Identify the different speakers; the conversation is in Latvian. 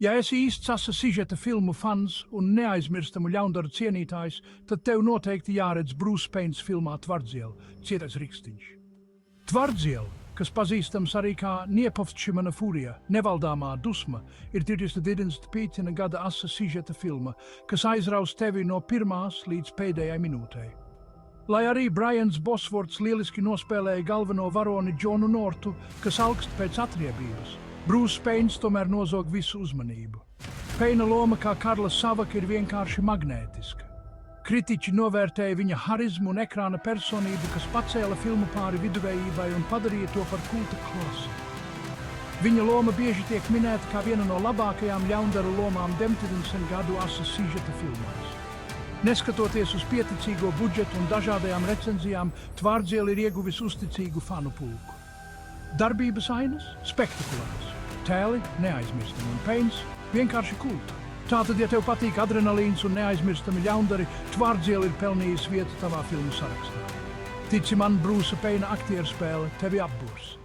Speaker 1: Ja esi īsts asasižeta filmu fans un neaizmirstamu ļaundaru cienītājs, tad tev noteikti jāredz Bruce Paynes filmā Tvardziela, Cietais rikstiņš. Tvardziela, kas pazīstams arī kā Niepovšķimana fūrija, nevaldāmā dusma, ir 25. gada asasižeta filma, kas aizraus tevi no pirmās līdz pēdējai minūtei. Lai arī Brians Bosworts lieliski nospēlēja galveno varoni Džonu Nortu, kas augst pēc atriebības, Bruce Paynes tomēr nozog visu uzmanību. Payna loma kā Karla Savaka ir vienkārši magnētiska. Kritiķi novērtēja viņa harizmu un ekrāna personību, kas pacēla filmu pāri viduvējībai un padarīja to par kulta klasiku. Viņa loma bieži tiek minēta kā viena no labākajām ļaundaru lomām 90. gadu asasižeta filmās. Neskatoties uz pieticīgo budžetu un dažādajām recenzijām, Tvardziela ir ieguvis uzticīgu fanu pulku. Darbības ainas spektakulāras, tēli neaizmirstami un Paynes vienkārši kulta. Tātad, ja tev patīk adrenalīns un neaizmirstami ļaundari, Tvardziela ir pelnījis vietu tavā filmu sarakstā. Tici man, Bruce Payna aktierspēle tevi apbūrs.